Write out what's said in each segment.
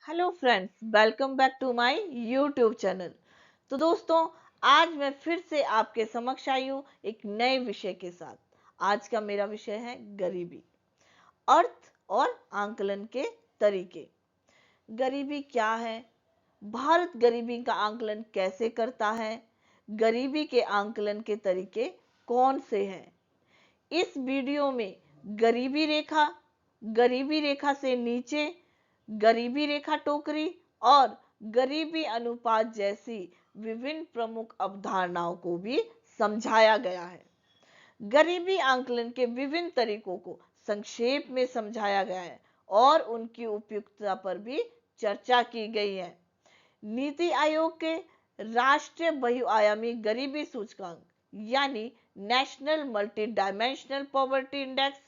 Hello friends, welcome back to my YouTube channel. तो दोस्तों, आज मैं फिर से आपके समक्ष आई हूँ एक नए विषय के साथ। आज का मेरा विषय है गरीबी, अर्थ और आंकलन के तरीके। गरीबी क्या है? भारत गरीबी का आंकलन कैसे करता है? गरीबी के आंकलन के तरीके कौन से हैं? इस वीडियो में गरीबी रेखा से नीचे, गरीबी रेखा टोकरी और गरीबी अनुपात जैसी विभिन्न प्रमुख अवधारणाओं को भी समझाया गया है। गरीबी आंकलन के विभिन्न तरीकों को संक्षेप में समझाया गया है और उनकी उपयुक्तता पर भी चर्चा की गई है। नीति आयोग के राष्ट्रीय बहुआयामी गरीबी सूचकांक यानी national multi dimensional poverty index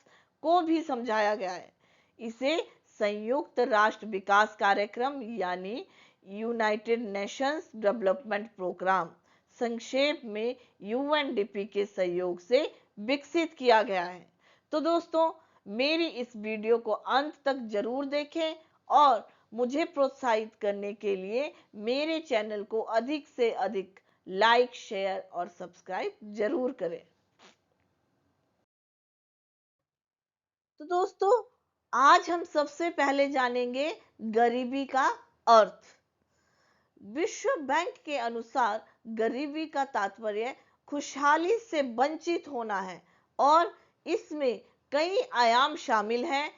को भी समझाया गया है। इसे संयुक्त राष्ट्र विकास कार्यक्रम यानी यूनाइटेड नेशंस डेवलपमेंट प्रोग्राम, संक्षेप में यूएनडीपी के सहयोग से विकसित किया गया है। तो दोस्तों, मेरी इस वीडियो को अंत तक जरूर देखें और मुझे प्रोत्साहित करने के लिए मेरे चैनल को अधिक से अधिक लाइक, शेयर और सब्सक्राइब जरूर करें। तो दोस्तों, आज हम सबसे पहले जानेंगे गरीबी का अर्थ। विश्व बैंक के अनुसार गरीबी का तात्पर्य खुशहाली से वंचित होना है और इसमें कई आयाम शामिल हैं।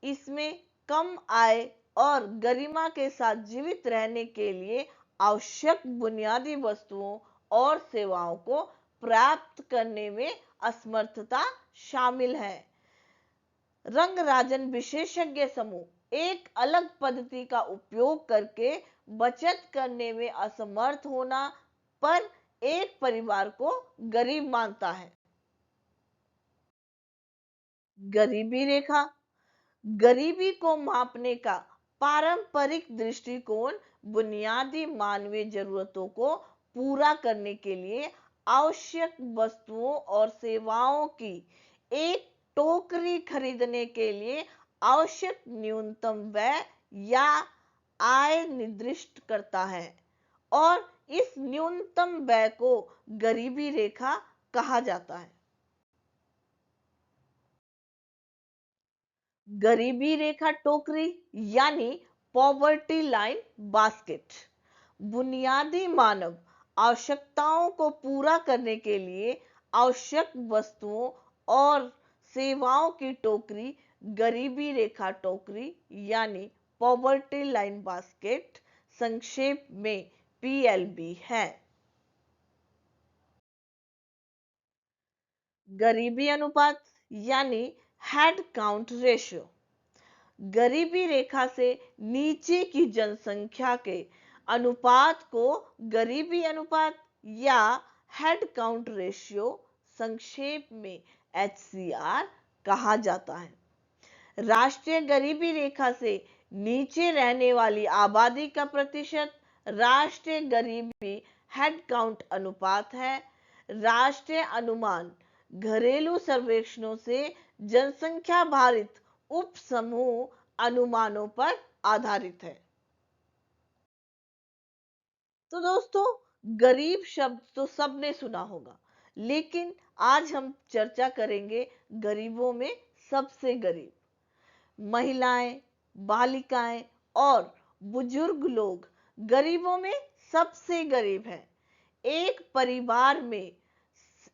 इसमें कम आय और गरिमा के साथ जीवित रहने के लिए आवश्यक बुनियादी वस्तुओं और सेवाओं को प्राप्त करने में असमर्थता शामिल है। रंगराजन विशेषज्ञ समूह एक अलग पद्धति का उपयोग करके बचत करने में असमर्थ होना पर एक परिवार को गरीब मानता है। गरीबी रेखा गरीबी को मापने का पारंपरिक दृष्टिकोण बुनियादी मानवीय जरूरतों को पूरा करने के लिए आवश्यक वस्तुओं और सेवाओं की एक टोकरी खरीदने के लिए आवश्यक न्यूनतम व्यय या आय निर्दिष्ट करता है और इस न्यूनतम व्यय को गरीबी रेखा कहा जाता है। गरीबी रेखा टोकरी यानी पॉवर्टी लाइन बास्केट बुनियादी मानव आवश्यकताओं को पूरा करने के लिए आवश्यक वस्तुओं और सेवाओं की टोकरी गरीबी रेखा टोकरी यानी पॉवर्टी लाइन बास्केट, संक्षेप में पीएलबी है। गरीबी अनुपात यानी हेड काउंट रेशियो गरीबी रेखा से नीचे की जनसंख्या के अनुपात को गरीबी अनुपात या हेड काउंट रेशियो, संक्षेप में एचसीआर कहा जाता है। राष्ट्रीय गरीबी रेखा से नीचे रहने वाली आबादी का प्रतिशत राष्ट्रीय गरीबी हेड काउंट अनुपात है। राष्ट्रीय अनुमान घरेलू सर्वेक्षणों से जनसंख्या भारित उप समूह अनुमानों पर आधारित है। तो दोस्तों, गरीब शब्द तो सबने सुना होगा, लेकिन आज हम चर्चा करेंगे गरीबों में सबसे गरीब। महिलाएं, बालिकाएं और बुजुर्ग लोग गरीबों में सबसे गरीब हैं। एक परिवार में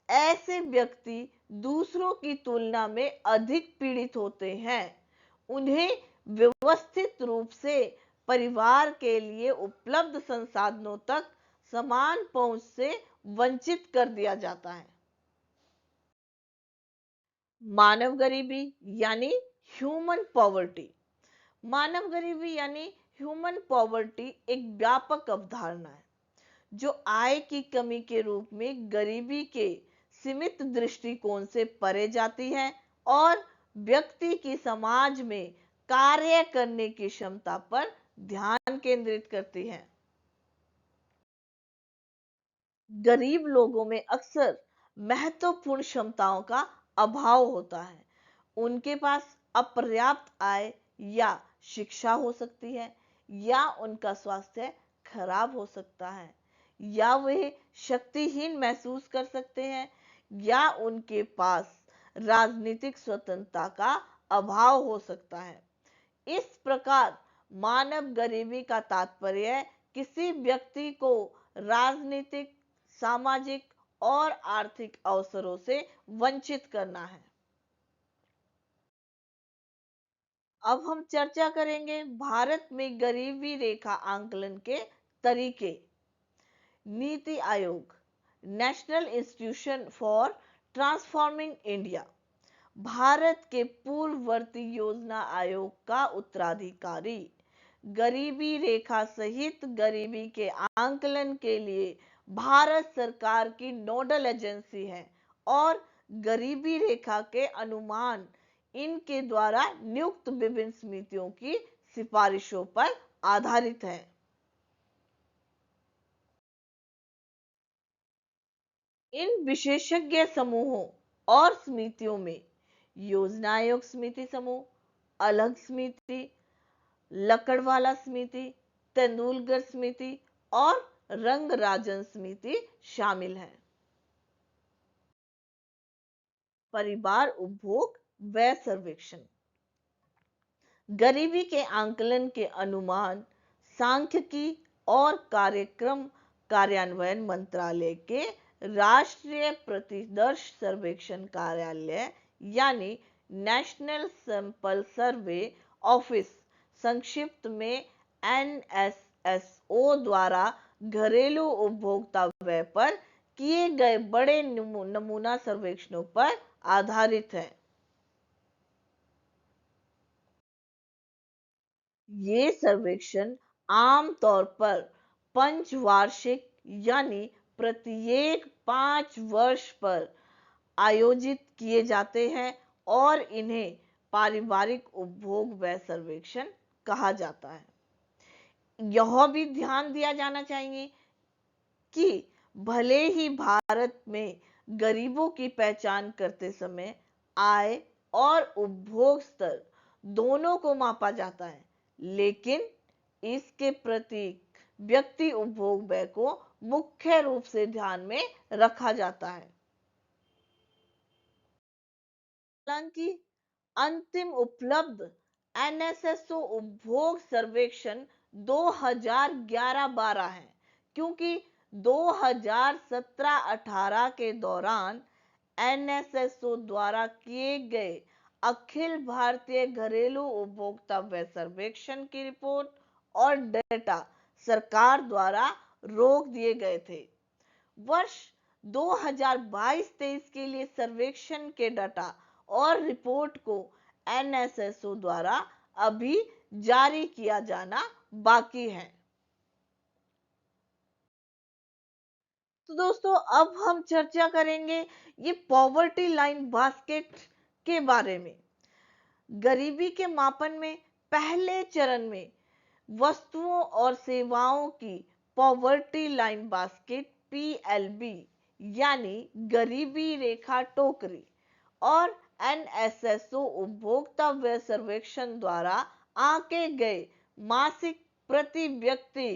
ऐसे व्यक्ति दूसरों की तुलना में अधिक पीड़ित होते हैं। उन्हें व्यवस्थित रूप से परिवार के लिए उपलब्ध संसाधनों तक समान पहुंच से वंचित कर दिया जाता है। मानव गरीबी यानी ह्यूमन पॉवर्टी मानव गरीबी यानी ह्यूमन पॉवर्टी एक व्यापक अवधारणा है जो आय की कमी के रूप में गरीबी के सीमित दृष्टिकोण से परे जाती है और व्यक्ति की समाज में कार्य करने की क्षमता पर ध्यान केंद्रित करती है। गरीब लोगों में अक्सर महत्वपूर्ण क्षमताओं का अभाव होता है। उनके पास अपर्याप्त आय या शिक्षा हो सकती है। या उनका स्वास्थ्य खराब हो सकता है, या वे शक्तिहीन महसूस कर सकते हैं, या उनके पास राजनीतिक स्वतंत्रता का अभाव हो सकता है। इस प्रकार मानव गरीबी का तात्पर्य किसी व्यक्ति को राजनीतिक, सामाजिक और आर्थिक अवसरों से वंचित करना है। अब हम चर्चा करेंगे भारत में गरीबी रेखा आंकलन के तरीके। NITI Aayog, national institution for transforming India, Bharat के पूर्ववर्ती योजना आयोग का उत्तराधिकारी, गरीबी रेखा सहित गरीबी के आंकलन के लिए भारत सरकार की नोडल एजेंसी है और गरीबी रेखा के अनुमान इनके द्वारा नियुक्त विभिन्न समितियों की सिफारिशों पर आधारित है। इन विशेषज्ञ समूहों और समितियों में योजना आयोग समिति समूह, अलग समिति, लकड़वाला समिति, तेंदुलकर समिति और रंगराजन समिति शामिल है। परिवार उपभोग व्यय सर्वेक्षण, गरीबी के आंकलन के अनुमान सांख्यिकी और कार्यक्रम कार्यान्वयन मंत्रालय के राष्ट्रीय प्रतिदर्श सर्वेक्षण कार्यालय यानी नेशनल सैंपल सर्वे ऑफिस संक्षिप्त में NSSO द्वारा घरेलू उपभोक्ता व्यय पर किए गए बड़े नमूना सर्वेक्षणों पर आधारित है। ये सर्वेक्षण आमतौर पर पंचवार्षिक यानी प्रत्येक 5 वर्ष पर आयोजित किए जाते हैं और इन्हें पारिवारिक उपभोग व्यय सर्वेक्षण कहा जाता है। यह भी ध्यान दिया जाना चाहिए कि भले ही भारत में गरीबों की पहचान करते समय आय और उपभोग स्तर दोनों को मापा जाता है, लेकिन इसके प्रतीक व्यक्ति उपभोग व्यय को मुख्य रूप से ध्यान में रखा जाता है। हालांकि अंतिम उपलब्ध NSSO उपभोग सर्वेक्षण 2011-12 है, क्योंकि 2017-18 के दौरान NSSO द्वारा किए गए अखिल भारतीय घरेलू उपभोक्ता व्यय सर्वेक्षण की रिपोर्ट और डेटा सरकार द्वारा रोक दिए गए थे। वर्ष 2022-23 के लिए सर्वेक्षण के डाटा और रिपोर्ट को NSSO द्वारा अभी जारी किया जाना बाकी है। तो दोस्तों अब हम चर्चा करेंगे ये पॉवर्टी लाइन बास्केट के बारे में। गरीबी के मापन में पहले चरण में वस्तुओं और सेवाओं की पॉवर्टी लाइन बास्केट PLB यानी गरीबी रेखा टोकरी और NSSO उपभोक्ता व्यय सर्वेक्षण द्वारा आंके गए मासिक प्रति व्यक्ति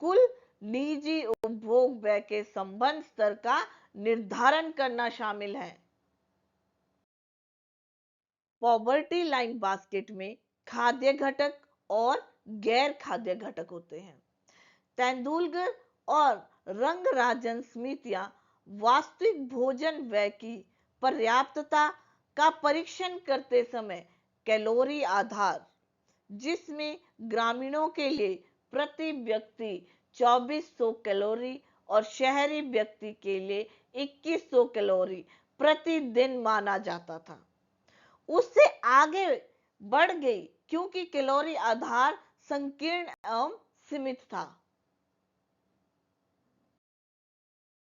कुल निजी उपभोग व्यय के संबंध स्तर का निर्धारण करना शामिल है। पॉवर्टी लाइन बास्केट में खाद्य घटक और गैर खाद्य घटक होते हैं। तेंदुलकर और रंगराजन समितियां वास्तविक भोजन व्यय की पर्याप्तता का परीक्षण करते समय कैलोरी आधार, जिसमें ग्रामीणों के लिए प्रति व्यक्ति 2400 कैलोरी और शहरी व्यक्ति के लिए 2100 कैलोरी प्रतिदिन माना जाता था, उससे आगे बढ़ गई क्योंकि कैलोरी आधार संकीर्ण एवं सीमित था।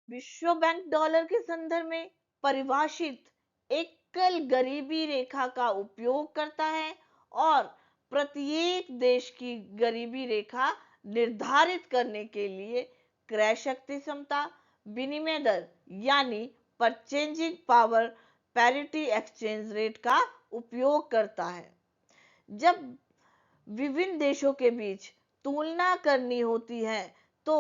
विश्व बैंक डॉलर के संदर्भ में परिभाषित एकल गरीबी रेखा का उपयोग करता है और प्रत्येक देश की गरीबी रेखा निर्धारित करने के लिए क्रय शक्ति क्षमता विनिमय दर यानी purchasing power parity exchange rate का उपयोग करता है। जब विभिन्न देशों के बीच तुलना करनी होती है तो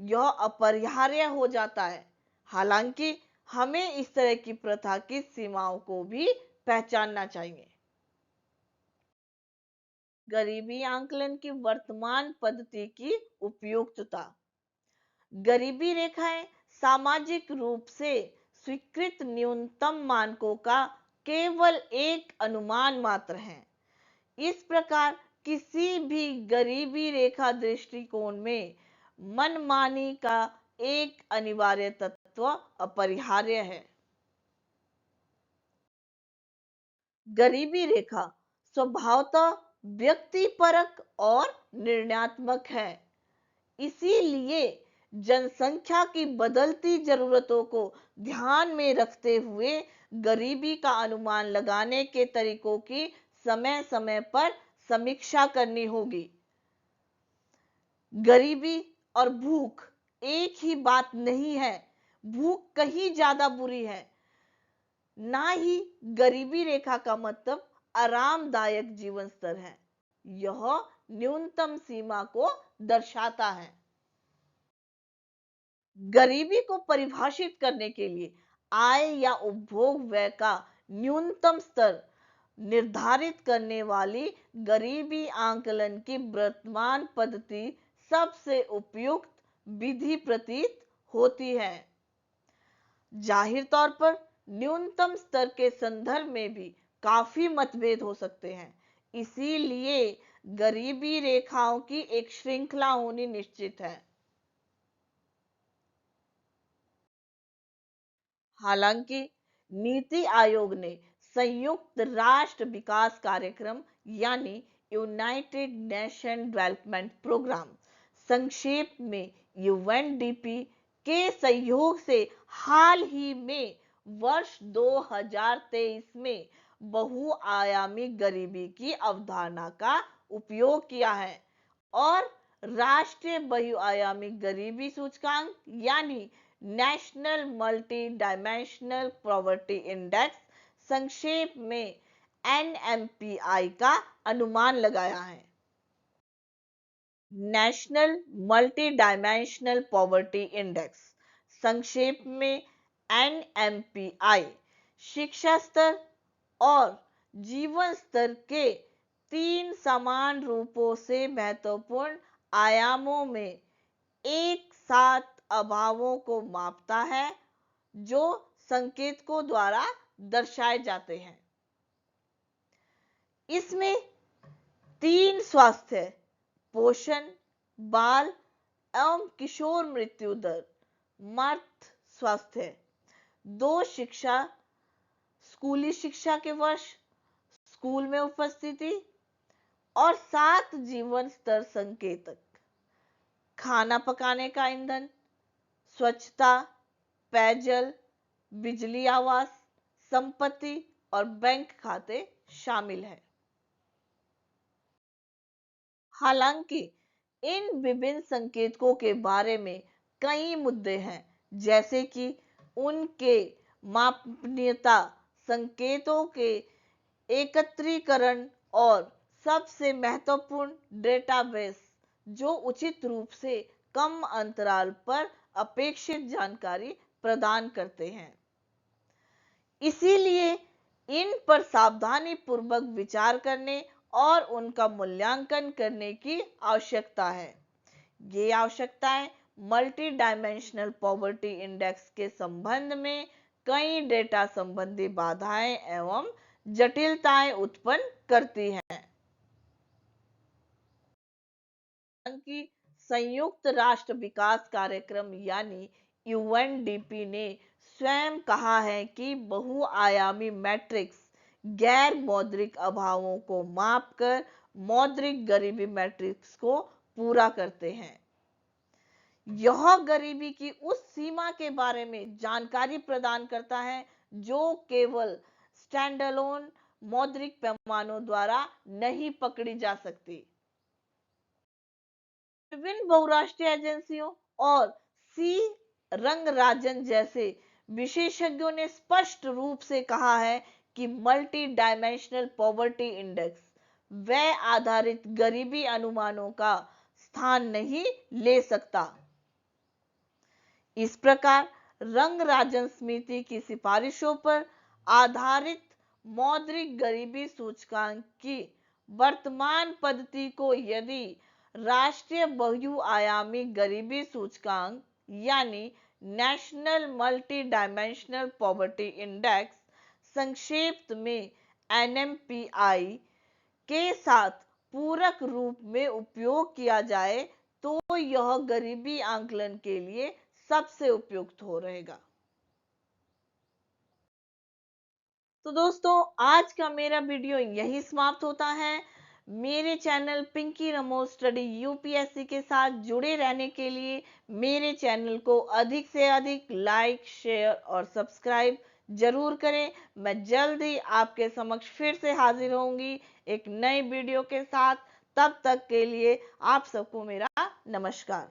यह अपरिहार्य हो जाता है। हालांकि हमें इस तरह की प्रथा की सीमाओं को भी पहचानना चाहिए। गरीबी आंकलन की वर्तमान पद्धति की उपयुक्तता। गरीबी रेखाएं सामाजिक रूप से स्वीकृत न्यूनतम मानकों का केवल एक अनुमान मात्र है। इस प्रकार किसी भी गरीबी रेखा दृष्टिकोण में मनमानी का एक अनिवार्य तत्व अपरिहार्य है। गरीबी रेखा स्वभावतः व्यक्तिपरक और निर्णयात्मक है। इसीलिए जनसंख्या की बदलती जरूरतों को ध्यान में रखते हुए गरीबी का अनुमान लगाने के तरीकों की समय समय पर समीक्षा करनी होगी। गरीबी और भूख एक ही बात नहीं है। भूख कहीं ज्यादा बुरी है। ना ही गरीबी रेखा का मतलब आरामदायक जीवन स्तर है। यह न्यूनतम सीमा को दर्शाता है। गरीबी को परिभाषित करने के लिए आय या उपभोग व्यय का न्यूनतम स्तर निर्धारित करने वाली गरीबी आंकलन की वर्तमान पद्धति सबसे उपयुक्त विधि प्रतीत होती है। जाहिर तौर पर न्यूनतम स्तर के संदर्भ में भी काफी मतभेद हो सकते हैं। इसीलिए गरीबी रेखाओं की एक श्रृंखला होनी निश्चित है। हालांकि नीति आयोग ने संयुक्त राष्ट्र विकास कार्यक्रम यानी यूनाइटेड नेशन डेवलपमेंट प्रोग्राम संक्षेप में यूएनडीपी के सहयोग से हाल ही में वर्ष 2023 में बहुआयामी गरीबी की अवधारणा का उपयोग किया है और राष्ट्रीय बहुआयामी गरीबी सूचकांक यानी national multi dimensional poverty index संक्षेप में एनएमपीआई का अनुमान लगाया है। National multi dimensional poverty index संक्षेप में एनएमपीआई शिक्षा स्तर और जीवन स्तर के तीन समान रूपों से महत्वपूर्ण आयामों में एक साथ अभावों को मापता है जो संकेतकों द्वारा दर्शाए जाते हैं। इसमें तीन स्वास्थ्य, पोषण, बाल एवं किशोर मृत्यु दर, मर्द स्वास्थ्य, दो शिक्षा, स्कूली शिक्षा के वर्ष, स्कूल में उपस्थिति और 7 जीवन स्तर संकेतक, खाना पकाने का ईंधन, स्वच्छता, पेयजल, बिजली, आवास, संपत्ति और बैंक खाते शामिल हैं। हालांकि इन विभिन्न संकेतकों के बारे में कई मुद्दे हैं, जैसे कि उनके मापनीयता, संकेतों के एकत्रीकरण और सबसे महत्वपूर्ण डेटाबेस जो उचित रूप से कम अंतराल पर अपेक्षित जानकारी प्रदान करते हैं। इसीलिए इन पर सावधानी पूर्वक विचार करने और उनका मूल्यांकन करने की आवश्यकता है। ये आवश्यकताएं मल्टी डायमेंशनल पॉवर्टी इंडेक्स के संबंध में कई डेटा संबंधी बाधाएं एवं जटिलताएं उत्पन्न करती हैं। कि संयुक्त राष्ट्र विकास कार्यक्रम यानी यूएनडीपी ने स्वयं कहा है कि बहुआयामी मैट्रिक्स गैर मौद्रिक अभावों को मापकर मौद्रिक गरीबी मैट्रिक्स को पूरा करते हैं। यह गरीबी की उस सीमा के बारे में जानकारी प्रदान करता है जो केवल स्टैंडअलोन मौद्रिक पैमानों द्वारा नहीं पकड़ी जा सकती। विभिन्न बहुराष्ट्रीय एजेंसियों और सी रंगराजन जैसे विशेषज्ञों ने स्पष्ट रूप से कहा है कि मल्टी डायमेंशनल पॉवर्टी इंडेक्स व्यय आधारित गरीबी अनुमानों का स्थान नहीं ले सकता। इस प्रकार रंगराजन समिति की सिफारिशों पर आधारित मौद्रिक गरीबी सूचकांक की वर्तमान पद्धति को यदि राष्ट्रीय बहुआयामी गरीबी सूचकांक यानी national multi dimensional poverty index संक्षेप में NMPI के साथ पूरक रूप में उपयोग किया जाए तो यह गरीबी आंकलन के लिए सबसे उपयुक्त हो रहेगा। तो दोस्तों आज का मेरा वीडियो यही समाप्त होता है। मेरे चैनल पिंकी रमोज स्टडी यूपीएससी के साथ जुड़े रहने के लिए मेरे चैनल को अधिक से अधिक लाइक, शेयर और सब्सक्राइब जरूर करें। मैं जल्द ही आपके समक्ष फिर से हाजिर होंगी एक नई वीडियो के साथ। तब तक के लिए आप सबको मेरा नमस्कार।